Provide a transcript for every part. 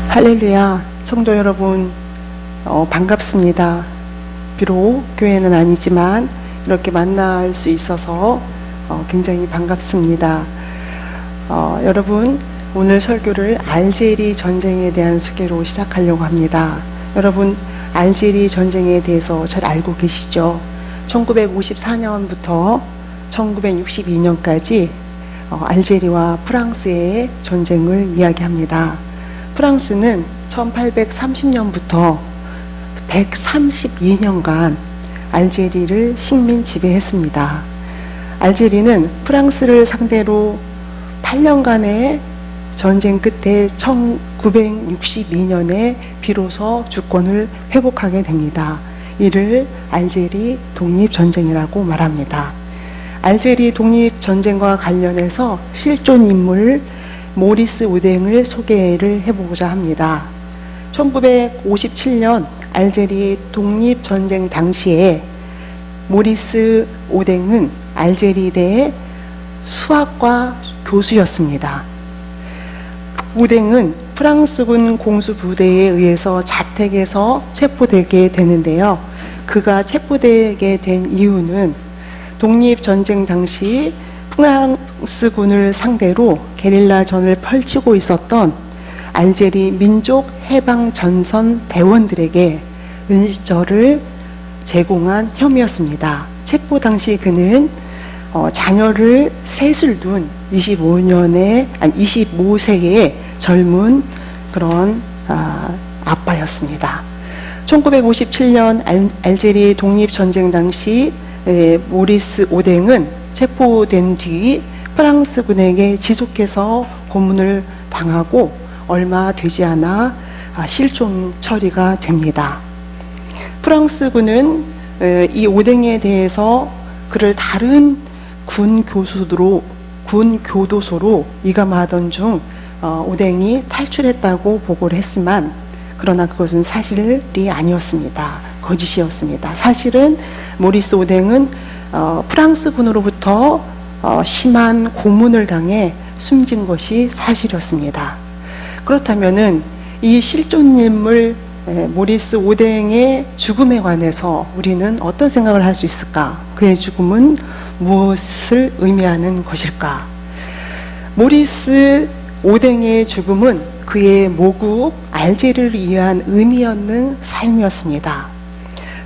할렐루야, 성도 여러분, 반갑습니다. 비록 교회는 아니지만 이렇게 만날 수 있어서 굉장히 반갑습니다. 여러분, 오늘 설교를 알제리 전쟁에 대한 소개로 시작하려고 합니다. 여러분, 알제리 전쟁에 대해서 잘 알고 계시죠? 1954년부터 1962년까지 알제리와 프랑스의 전쟁을 이야기합니다. 프랑스는 1830년부터 132년간 알제리를 식민 지배했습니다. 알제리는 프랑스를 상대로 8년간의 전쟁 끝에 1962년에 비로소 주권을 회복하게 됩니다. 이를 알제리 독립전쟁이라고 말합니다. 알제리 독립전쟁과 관련해서 실존 인물 모리스 오뎅을 소개를 해보고자 합니다. 1957년 알제리 독립전쟁 당시에 모리스 오뎅은 알제리대 수학과 교수였습니다. 오뎅은 프랑스군 공수부대에 의해서 자택에서 체포되게 되는데요. 그가 체포되게 된 이유는 독립전쟁 당시 프랑스군을 상대로 게릴라전을 펼치고 있었던 알제리 민족해방전선 대원들에게 은시절을 제공한 혐의였습니다. 체포 당시 그는 자녀를 셋을 둔 25세의 젊은 그런 아빠였습니다. 1957년 알제리 독립전쟁 당시 모리스 오뎅은 체포된 뒤 프랑스군에게 지속해서 고문을 당하고 얼마 되지 않아 실종 처리가 됩니다. 프랑스군은 이 오뎅에 대해서 그를 다른 군 교도소로 이감하던 중 오뎅이 탈출했다고 보고를 했지만 그러나 그것은 사실이 아니었습니다. 거짓이었습니다. 사실은 모리스 오뎅은 프랑스군으로부터 심한 고문을 당해 숨진 것이 사실이었습니다. 그렇다면은 이 실존인물 모리스 오뎅의 죽음에 관해서 우리는 어떤 생각을 할 수 있을까? 그의 죽음은 무엇을 의미하는 것일까? 모리스 오뎅의 죽음은 그의 모국 알제리를 위한 의미 없는 삶이었습니다.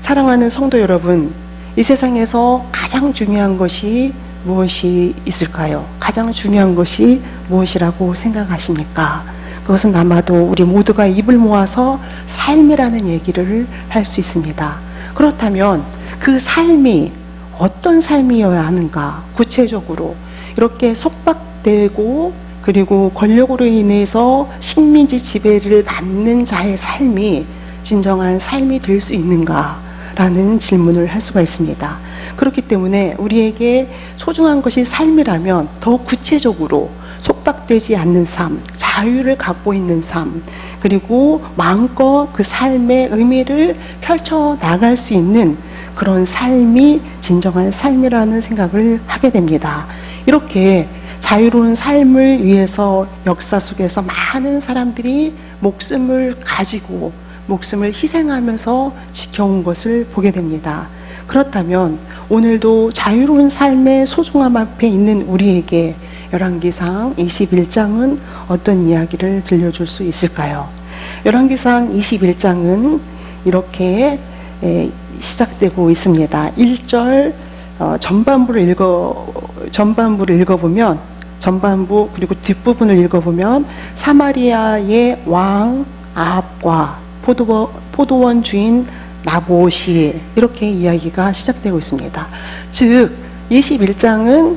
사랑하는 성도 여러분, 이 세상에서 가장 중요한 것이 무엇이 있을까요? 가장 중요한 것이 무엇이라고 생각하십니까? 그것은 아마도 우리 모두가 입을 모아서 삶이라는 얘기를 할 수 있습니다. 그렇다면 그 삶이 어떤 삶이어야 하는가? 구체적으로 이렇게 속박되고 그리고 권력으로 인해서 식민지 지배를 받는 자의 삶이 진정한 삶이 될 수 있는가? 라는 질문을 할 수가 있습니다. 그렇기 때문에 우리에게 소중한 것이 삶이라면 더 구체적으로 속박되지 않는 삶, 자유를 갖고 있는 삶, 그리고 마음껏 그 삶의 의미를 펼쳐 나갈 수 있는 그런 삶이 진정한 삶이라는 생각을 하게 됩니다. 이렇게 자유로운 삶을 위해서 역사 속에서 많은 사람들이 목숨을 가지고 목숨을 희생하면서 지켜온 것을 보게 됩니다. 그렇다면 오늘도 자유로운 삶의 소중함 앞에 있는 우리에게 열왕기상 21장은 어떤 이야기를 들려줄 수 있을까요? 열왕기상 21장은 이렇게 시작되고 있습니다. 1절 전반부를 읽어보면 전반부 그리고 뒷부분을 읽어보면 사마리아의 왕 아합과 포도원 주인 나봇이 이렇게 이야기가 시작되고 있습니다. 즉 21장은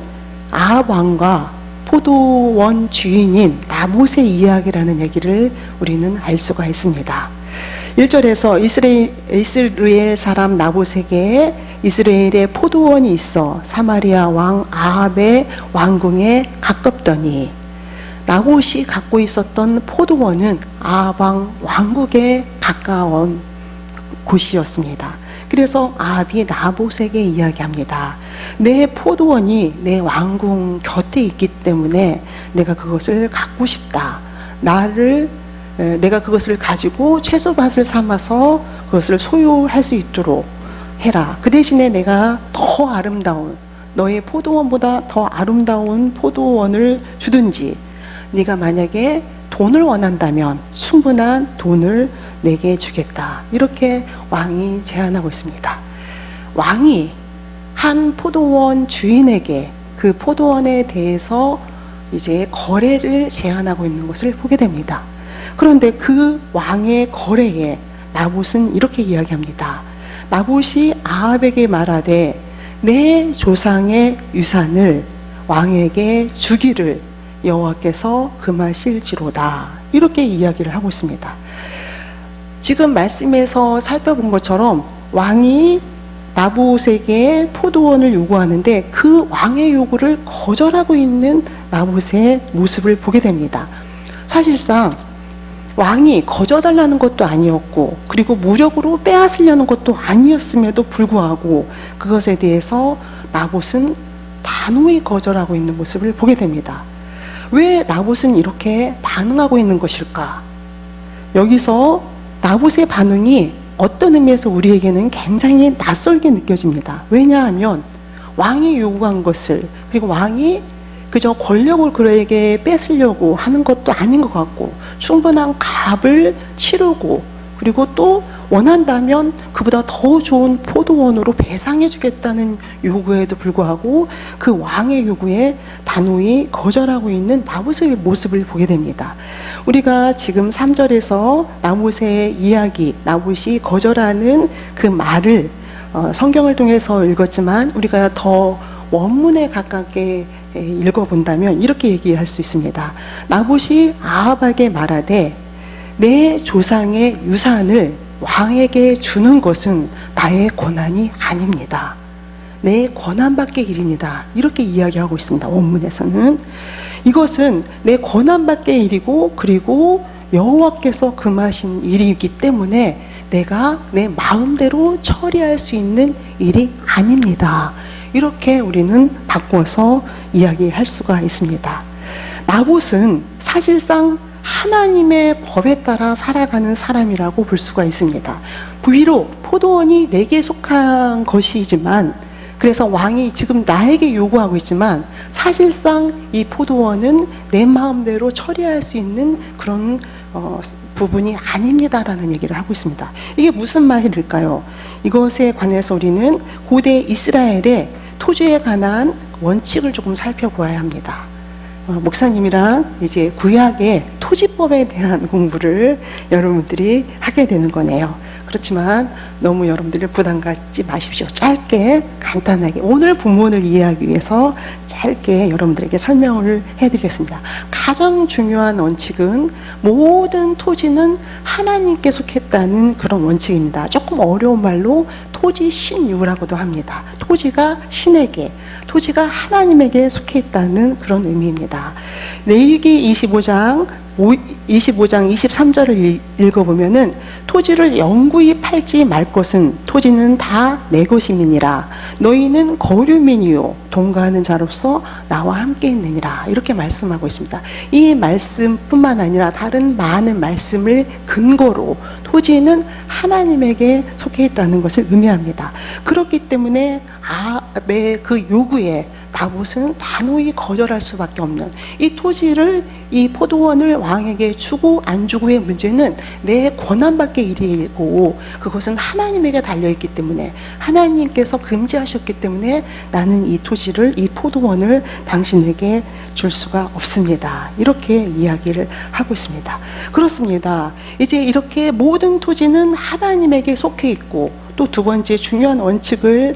아합 왕과 포도원 주인인 나봇의 이야기라는 얘기를 우리는 알 수가 있습니다. 1절에서 이스라엘 사람 나봇에게 이스라엘에 포도원이 있어 사마리아 왕 아합의 왕궁에 가깝더니 나봇이 갖고 있었던 포도원은 아합 왕 왕국에 가까운 곳이었습니다. 그래서 아합이 나봇에게 이야기합니다. 내 포도원이 내 왕궁 곁에 있기 때문에 내가 그것을 갖고 싶다. 나를 내가 그것을 가지고 채소밭을 삼아서 그것을 소유할 수 있도록 해라. 그 대신에 내가 더 아름다운, 너의 포도원보다 더 아름다운 포도원을 주든지, 네가 만약에 돈을 원한다면 충분한 돈을 내게 주겠다. 이렇게 왕이 제안하고 있습니다. 왕이 한 포도원 주인에게 그 포도원에 대해서 이제 거래를 제안하고 있는 것을 보게 됩니다. 그런데 그 왕의 거래에 나봇은 이렇게 이야기합니다. 나봇이 아합에게 말하되 내 조상의 유산을 왕에게 주기를 여호와께서 금하실지로다. 이렇게 이야기를 하고 있습니다. 지금 말씀에서 살펴본 것처럼 왕이 나봇에게 포도원을 요구하는데 그 왕의 요구를 거절하고 있는 나봇의 모습을 보게 됩니다. 사실상 왕이 거저달라는 것도 아니었고, 그리고 무력으로 빼앗으려는 것도 아니었음에도 불구하고 그것에 대해서 나봇은 단호히 거절하고 있는 모습을 보게 됩니다. 왜 나봇은 이렇게 반응하고 있는 것일까? 여기서 나봇의 반응이 어떤 의미에서 우리에게는 굉장히 낯설게 느껴집니다. 왜냐하면 왕이 요구한 것을, 그리고 왕이 그저 권력을 그에게 뺏으려고 하는 것도 아닌 것 같고, 충분한 값을 치르고, 그리고 또 원한다면 그보다 더 좋은 포도원으로 배상해 주겠다는 요구에도 불구하고 그 왕의 요구에 단호히 거절하고 있는 나봇의 모습을 보게 됩니다. 우리가 지금 3절에서 나봇의 이야기, 나봇이 거절하는 그 말을 성경을 통해서 읽었지만 우리가 더 원문에 가깝게 읽어본다면 이렇게 얘기할 수 있습니다. 나봇이 아합에게 말하되 내 조상의 유산을 왕에게 주는 것은 나의 권한이 아닙니다. 내 권한밖의 일입니다. 이렇게 이야기하고 있습니다. 원문에서는 이것은 내 권한밖의 일이고, 그리고 여호와께서 금하신 일이기 때문에 내가 내 마음대로 처리할 수 있는 일이 아닙니다. 이렇게 우리는 바꿔서 이야기할 수가 있습니다. 나봇은 사실상 하나님의 법에 따라 살아가는 사람이라고 볼 수가 있습니다. 비록 포도원이 내게 속한 것이지만, 그래서 왕이 지금 나에게 요구하고 있지만 사실상 이 포도원은 내 마음대로 처리할 수 있는 그런 부분이 아닙니다라는 얘기를 하고 있습니다. 이게 무슨 말일까요? 이것에 관해서 우리는 고대 이스라엘의 토지에 관한 원칙을 조금 살펴보아야 합니다. 목사님이랑 이제 구약의 토지법에 대한 공부를 여러분들이 하게 되는 거네요. 그렇지만 너무 여러분들이 부담 갖지 마십시오. 짧게 간단하게 오늘 본문을 이해하기 위해서 짧게 여러분들에게 설명을 해드리겠습니다. 가장 중요한 원칙은 모든 토지는 하나님께 속했다는 그런 원칙입니다. 조금 어려운 말로 토지 신유라고도 합니다. 토지가 신에게, 토지가 하나님에게 속해 있다는 그런 의미입니다. 레위기 25장 23절을 읽어보면은 토지를 영구히 팔지 말 것은 토지는 다 내 것임이니라. 너희는 거류민이요 동거하는 자로서 나와 함께 있느니라. 이렇게 말씀하고 있습니다. 이 말씀뿐만 아니라 다른 많은 말씀을 근거로 토지는 하나님에게 속해 있다는 것을 의미합니다. 그렇기 때문에 아합의 그 요구에 나봇은 단호히 거절할 수밖에 없는, 이 토지를, 이 포도원을 왕에게 주고 안 주고의 문제는 내 권한밖의 일이고 그것은 하나님에게 달려있기 때문에, 하나님께서 금지하셨기 때문에 나는 이 토지를, 이 포도원을 당신에게 줄 수가 없습니다. 이렇게 이야기를 하고 있습니다. 그렇습니다. 이제 이렇게 모든 토지는 하나님에게 속해 있고, 또 두 번째 중요한 원칙을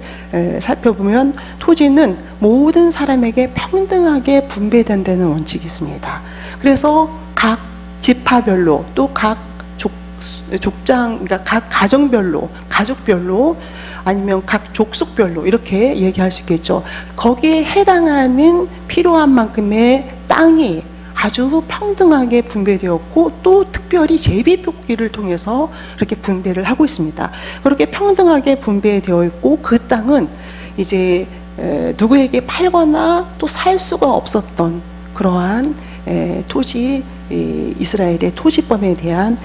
살펴보면 토지는 모든 사람에게 평등하게 분배된다는 원칙이 있습니다. 그래서 각 지파별로, 또 각 그러니까 각 가정별로, 가족별로, 아니면 각 족속별로 이렇게 얘기할 수 있겠죠. 거기에 해당하는 필요한 만큼의 땅이 아주 평등하게 분배되었고, 또 특별히 제비뽑기를 통해서 이렇게 분배를 하고 있습니다. 그렇게 평등하게 분배되어 있고, 그 땅은 이제 누구에게 팔거나 또 살 수가 없었던 그러한 토지 이 이스라엘의 토지법에 대한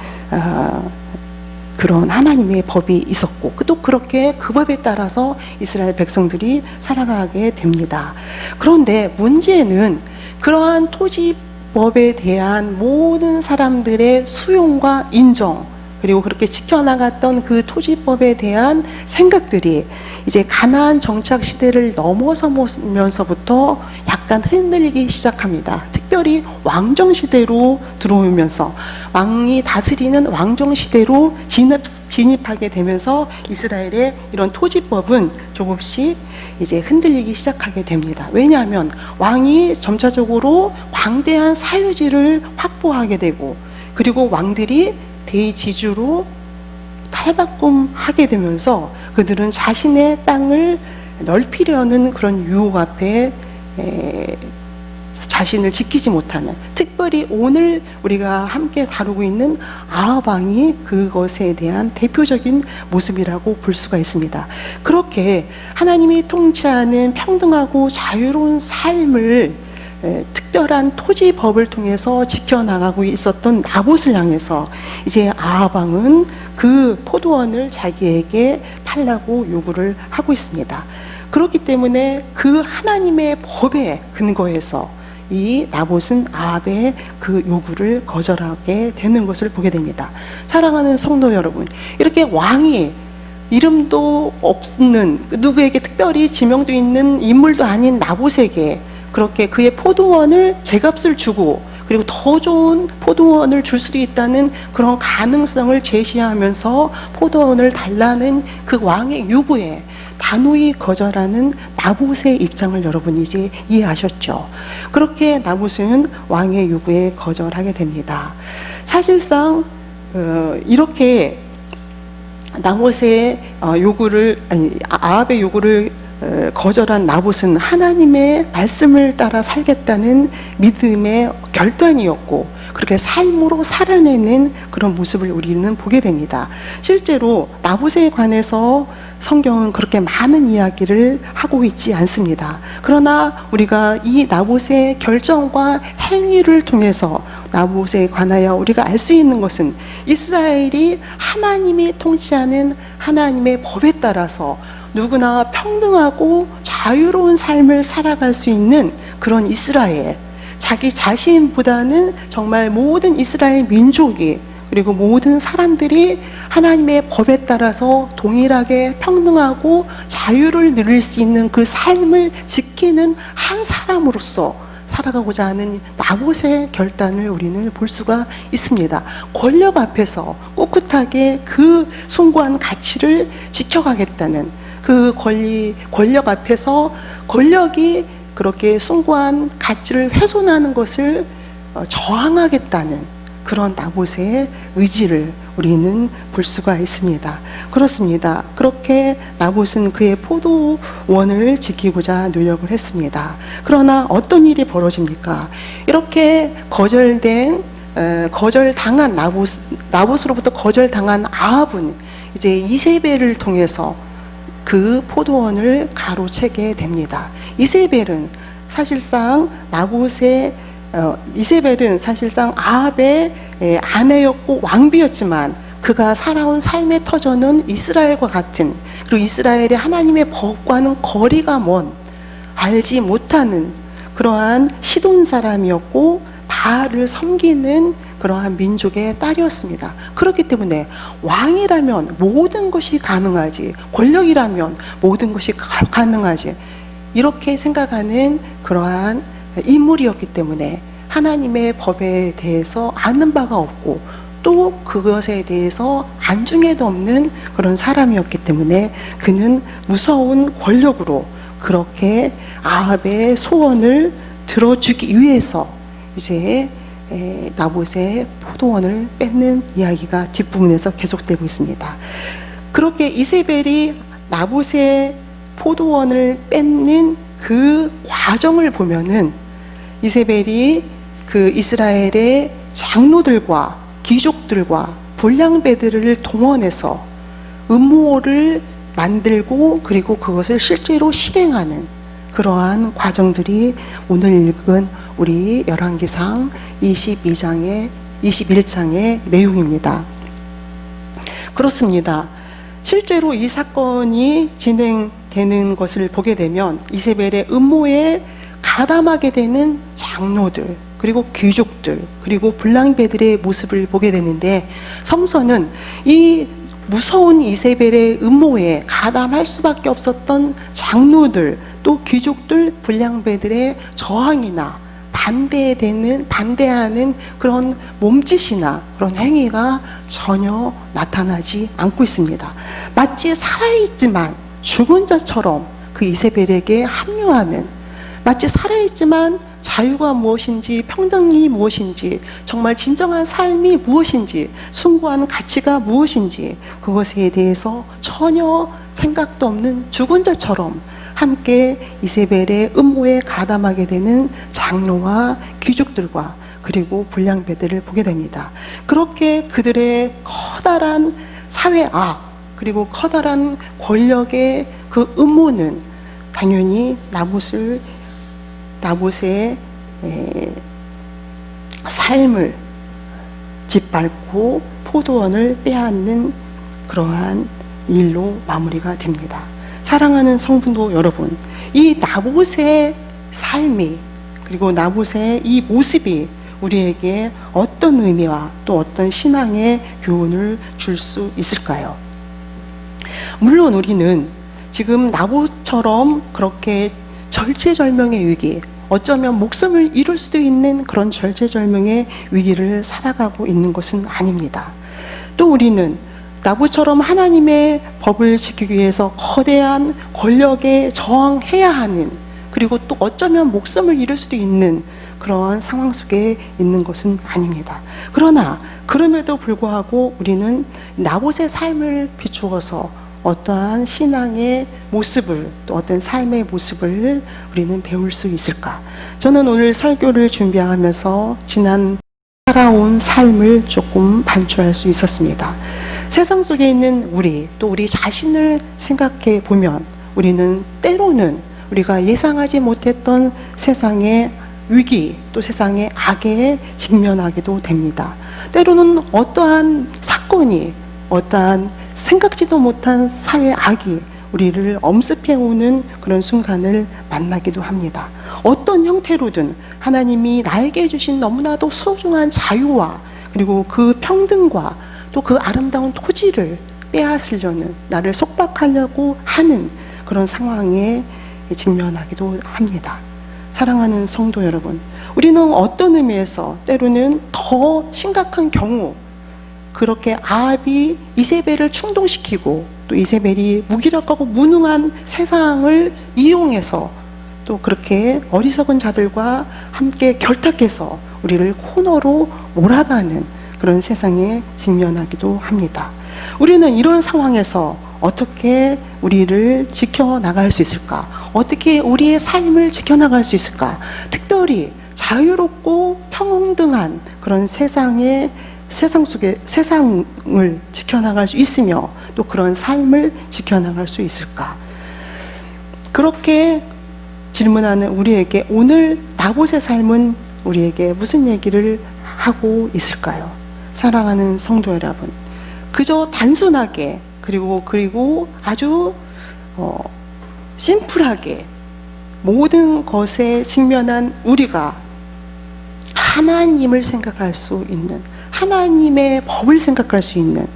그런 하나님의 법이 있었고 또 그렇게 그 법에 따라서 이스라엘 백성들이 살아가게 됩니다. 그런데 문제는 그러한 토지법에 대한 모든 사람들의 수용과 인정, 그리고 그렇게 지켜나갔던 그 토지법에 대한 생각들이 이제 가나안 정착 시대를 넘어서면서부터 약간 흔들리기 시작합니다. 특별히 왕정 시대로 들어오면서 왕이 다스리는 왕정 시대로 진입하게 되면서 이스라엘의 이런 토지법은 조금씩 이제 흔들리기 시작하게 됩니다. 왜냐하면 왕이 점차적으로 광대한 사유지를 확보하게 되고, 그리고 왕들이 대지주로 탈바꿈하게 되면서 그들은 자신의 땅을 넓히려는 그런 유혹 앞에 자신을 지키지 못하는, 특별히 오늘 우리가 함께 다루고 있는 아합 왕이 그것에 대한 대표적인 모습이라고 볼 수가 있습니다. 그렇게 하나님이 통치하는 평등하고 자유로운 삶을 특별한 토지법을 통해서 지켜나가고 있었던 나봇을 향해서 이제 아합 왕은 그 포도원을 자기에게 팔라고 요구를 하고 있습니다. 그렇기 때문에 그 하나님의 법에 근거해서 이 나봇은 아합의 그 요구를 거절하게 되는 것을 보게 됩니다. 사랑하는 성도 여러분, 이렇게 왕이 이름도 없는, 누구에게 특별히 지명도 있는 인물도 아닌 나봇에게 그렇게 그의 포도원을 제값을 주고, 그리고 더 좋은 포도원을 줄 수도 있다는 그런 가능성을 제시하면서 포도원을 달라는 그 왕의 요구에 단호히 거절하는 나봇의 입장을 여러분 이제 이해하셨죠? 그렇게 나봇은 왕의 요구에 거절하게 됩니다. 사실상 이렇게 나봇의 요구를, 아합의 요구를 거절한 나봇은 하나님의 말씀을 따라 살겠다는 믿음의 결단이었고, 그렇게 삶으로 살아내는 그런 모습을 우리는 보게 됩니다. 실제로 나봇에 관해서 성경은 그렇게 많은 이야기를 하고 있지 않습니다. 그러나 우리가 이 나봇의 결정과 행위를 통해서 나봇에 관하여 우리가 알 수 있는 것은 이스라엘이 하나님이 통치하는 하나님의 법에 따라서 누구나 평등하고 자유로운 삶을 살아갈 수 있는 그런 이스라엘, 자기 자신보다는 정말 모든 이스라엘 민족이, 그리고 모든 사람들이 하나님의 법에 따라서 동일하게 평등하고 자유를 누릴 수 있는 그 삶을 지키는 한 사람으로서 살아가고자 하는 나봇의 결단을 우리는 볼 수가 있습니다. 권력 앞에서 꿋꿋하게 그 숭고한 가치를 지켜가겠다는, 그 권력 앞에서 권력이 그렇게 숭고한 가치를 훼손하는 것을 저항하겠다는 그런 나봇의 의지를 우리는 볼 수가 있습니다. 그렇습니다. 그렇게 나봇은 그의 포도원을 지키고자 노력을 했습니다. 그러나 어떤 일이 벌어집니까? 이렇게 거절당한 나봇으로부터 거절당한 아합은 이제 이세벨을 통해서 그 포도원을 가로채게 됩니다. 이세벨은 사실상 아합의 아내였고 왕비였지만 그가 살아온 삶의 터전은 이스라엘과 같은, 그리고 이스라엘의 하나님의 법과는 거리가 먼, 알지 못하는 그러한 시돈 사람이었고 바알을 섬기는 그러한 민족의 딸이었습니다. 그렇기 때문에 왕이라면 모든 것이 가능하지, 권력이라면 모든 것이 가능하지, 이렇게 생각하는 그러한 인물이었기 때문에 하나님의 법에 대해서 아는 바가 없고 또 그것에 대해서 안중에도 없는 그런 사람이었기 때문에 그는 무서운 권력으로 그렇게 아합의 소원을 들어주기 위해서 이제 나봇의 포도원을 뺏는 이야기가 뒷부분에서 계속되고 있습니다. 그렇게 이세벨이 나봇의 포도원을 뺏는 그 과정을 보면은 이세벨이 그 이스라엘의 장로들과 귀족들과 불량배들을 동원해서 음모를 만들고 그리고 그것을 실제로 실행하는 그러한 과정들이 오늘 읽은 우리 열왕기상 21장의 내용입니다. 그렇습니다. 실제로 이 사건이 진행되는 것을 보게 되면 이세벨의 음모에 가담하게 되는 장로들, 그리고 귀족들, 그리고 불량배들의 모습을 보게 되는데, 성서는 이 무서운 이세벨의 음모에 가담할 수밖에 없었던 장로들, 또 귀족들, 불량배들의 저항이나 반대하는 그런 몸짓이나 그런 행위가 전혀 나타나지 않고 있습니다. 마치 살아있지만 죽은 자처럼 그 이세벨에게 합류하는, 마치 살아있지만 자유가 무엇인지, 평등이 무엇인지, 정말 진정한 삶이 무엇인지, 숭고한 가치가 무엇인지 그것에 대해서 전혀 생각도 없는 죽은 자처럼 함께 이세벨의 음모에 가담하게 되는 장로와 귀족들과 그리고 불량배들을 보게 됩니다. 그렇게 그들의 커다란 사회악, 그리고 커다란 권력의 그 음모는 당연히 나봇의 삶을 짓밟고 포도원을 빼앗는 그러한 일로 마무리가 됩니다. 사랑하는 성도 여러분, 이 나봇의 삶이, 그리고 나봇의 이 모습이 우리에게 어떤 의미와 또 어떤 신앙의 교훈을 줄 수 있을까요? 물론 우리는 지금 나봇처럼 그렇게 절체절명의 위기, 어쩌면 목숨을 잃을 수도 있는 그런 절체절명의 위기를 살아가고 있는 것은 아닙니다. 또 우리는 나봇처럼 하나님의 법을 지키기 위해서 거대한 권력에 저항해야 하는, 그리고 또 어쩌면 목숨을 잃을 수도 있는 그러한 상황 속에 있는 것은 아닙니다. 그러나 그럼에도 불구하고 우리는 나봇의 삶을 비추어서 어떠한 신앙의 모습을, 또 어떤 삶의 모습을 우리는 배울 수 있을까? 저는 오늘 설교를 준비하면서 지난 살아온 삶을 조금 반추할 수 있었습니다. 세상 속에 있는 우리, 또 우리 자신을 생각해 보면 우리는 때로는 우리가 예상하지 못했던 세상의 위기, 또 세상의 악에 직면하기도 됩니다. 때로는 어떠한 사건이, 어떠한 생각지도 못한 사회 악이 우리를 엄습해오는 그런 순간을 만나기도 합니다. 어떤 형태로든 하나님이 나에게 주신 너무나도 소중한 자유와 그리고 그 평등과 또 그 아름다운 토지를 빼앗으려는, 나를 속박하려고 하는 그런 상황에 직면하기도 합니다. 사랑하는 성도 여러분, 우리는 어떤 의미에서 때로는 더 심각한 경우, 그렇게 아합이 이세벨을 충동시키고 또 이세벨이 무기력하고 무능한 세상을 이용해서 또 그렇게 어리석은 자들과 함께 결탁해서 우리를 코너로 몰아가는 그런 세상에 직면하기도 합니다. 우리는 이런 상황에서 어떻게 우리를 지켜나갈 수 있을까? 어떻게 우리의 삶을 지켜나갈 수 있을까? 특별히 자유롭고 평등한 그런 세상을 지켜나갈 수 있으며 또 그런 삶을 지켜나갈 수 있을까? 그렇게 질문하는 우리에게 오늘 나봇의 삶은 우리에게 무슨 얘기를 하고 있을까요? 사랑하는 성도 여러분, 그저 단순하게 그리고 아주 심플하게 모든 것에 직면한 우리가 하나님을 생각할 수 있는, 하나님의 법을 생각할 수 있는,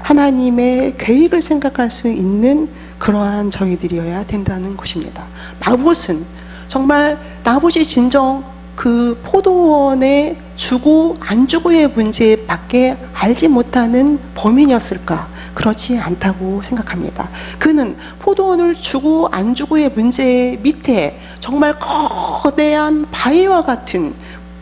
하나님의 계획을 생각할 수 있는 그러한 저희들이어야 된다는 것입니다. 나봇은 정말 나봇이 진정 그 포도원에 주고 안 주고의 문제밖에 알지 못하는 범인이었을까? 그렇지 않다고 생각합니다. 그는 포도원을 주고 안 주고의 문제 밑에 정말 거대한 바위와 같은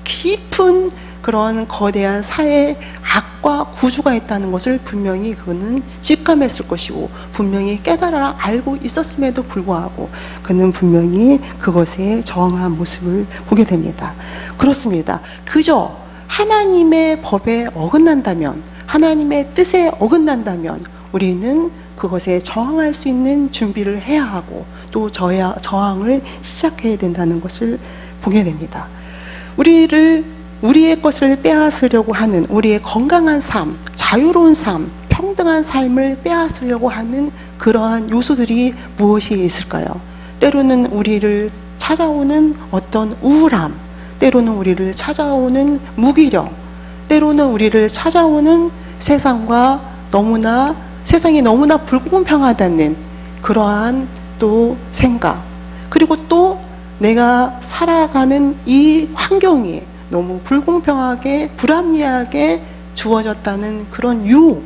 깊은 그런 거대한 사회 악과 구조가 있다는 것을 분명히 그는 직감했을 것이고 분명히 깨달아 알고 있었음에도 불구하고 그는 분명히 그것에 저항한 모습을 보게 됩니다. 그렇습니다. 그저 하나님의 법에 어긋난다면, 하나님의 뜻에 어긋난다면 우리는 그것에 저항할 수 있는 준비를 해야 하고, 또 또 저항을 시작해야 된다는 것을 보게 됩니다. 우리의 것을 빼앗으려고 하는, 우리의 건강한 삶, 자유로운 삶, 평등한 삶을 빼앗으려고 하는 그러한 요소들이 무엇이 있을까요? 때로는 우리를 찾아오는 어떤 우울함, 때로는 우리를 찾아오는 무기력, 때로는 우리를 찾아오는 세상이 너무나 불공평하다는 그러한 또 생각, 그리고 또 내가 살아가는 이 환경이 너무 불공평하게, 불합리하게 주어졌다는 그런 유혹,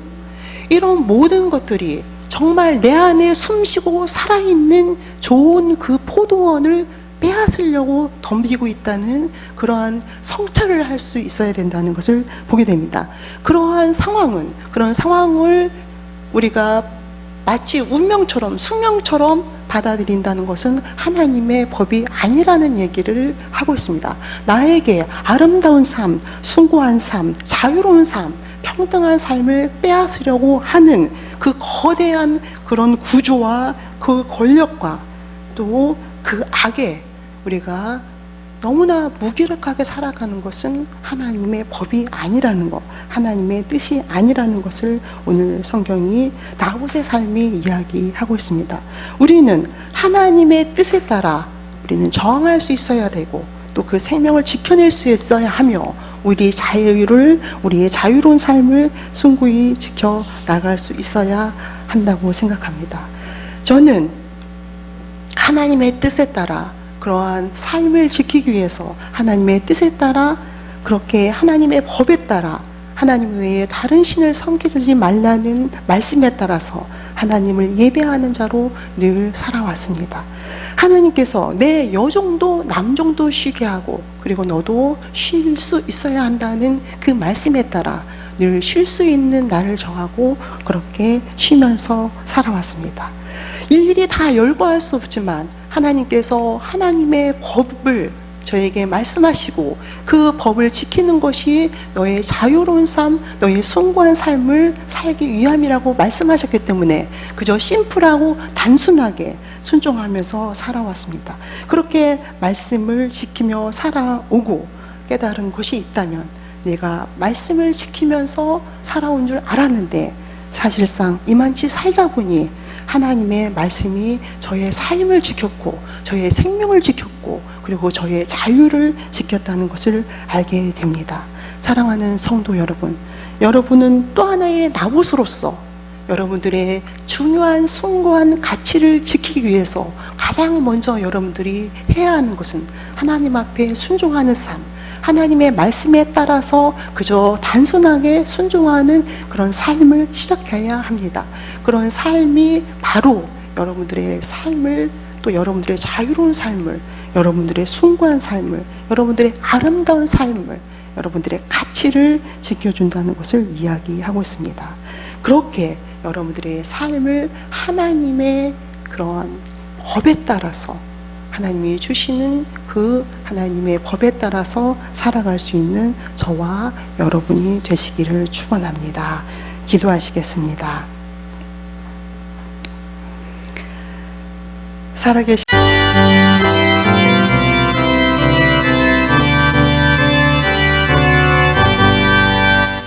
이런 모든 것들이 정말 내 안에 숨쉬고 살아있는 좋은 그 포도원을 빼앗으려고 덤비고 있다는 그러한 성찰을 할 수 있어야 된다는 것을 보게 됩니다. 그런 상황을 우리가 마치 운명처럼, 숙명처럼 받아들인다는 것은 하나님의 법이 아니라는 얘기를 하고 있습니다. 나에게 아름다운 삶, 숭고한 삶, 자유로운 삶, 평등한 삶을 빼앗으려고 하는 그 거대한 그런 구조와 그 권력과 또 그 악에 우리가 너무나 무기력하게 살아가는 것은 하나님의 법이 아니라는 것, 하나님의 뜻이 아니라는 것을 오늘 성경이 다윗의 삶이 이야기하고 있습니다. 우리는 하나님의 뜻에 따라 우리는 저항할 수 있어야 되고 또 그 생명을 지켜낼 수 있어야 하며 우리의 자유로운 삶을 숭고히 지켜 나갈 수 있어야 한다고 생각합니다. 저는 하나님의 뜻에 따라 그러한 삶을 지키기 위해서 하나님의 뜻에 따라, 그렇게 하나님의 법에 따라, 하나님 외에 다른 신을 섬기지 말라는 말씀에 따라서 하나님을 예배하는 자로 늘 살아왔습니다. 하나님께서 내 여종도 남종도 쉬게 하고, 그리고 너도 쉴 수 있어야 한다는 그 말씀에 따라 늘 쉴 수 있는 날을 정하고 그렇게 쉬면서 살아왔습니다. 일일이 다 열거할 수 없지만 하나님께서 하나님의 법을 저에게 말씀하시고 그 법을 지키는 것이 너의 자유로운 삶, 너의 숭고한 삶을 살기 위함이라고 말씀하셨기 때문에 그저 심플하고 단순하게 순종하면서 살아왔습니다. 그렇게 말씀을 지키며 살아오고 깨달은 것이 있다면, 내가 말씀을 지키면서 살아온 줄 알았는데 사실상 이만치 살다 보니 하나님의 말씀이 저의 삶을 지켰고 저의 생명을 지켰고 그리고 저의 자유를 지켰다는 것을 알게 됩니다. 사랑하는 성도 여러분, 여러분은 또 하나의 나봇으로서 여러분들의 중요한 숭고한 가치를 지키기 위해서 가장 먼저 여러분들이 해야 하는 것은 하나님 앞에 순종하는 삶, 하나님의 말씀에 따라서 그저 단순하게 순종하는 그런 삶을 시작해야 합니다. 그런 삶이 바로 여러분들의 삶을, 또 여러분들의 자유로운 삶을, 여러분들의 숭고한 삶을, 여러분들의 아름다운 삶을, 여러분들의 가치를 지켜준다는 것을 이야기하고 있습니다. 그렇게 여러분들의 삶을 하나님의 그런 법에 따라서, 하나님이 주시는 그 하나님의 법에 따라서 살아갈 수 있는 저와 여러분이 되시기를 축원합니다. 기도하시겠습니다. 살아계신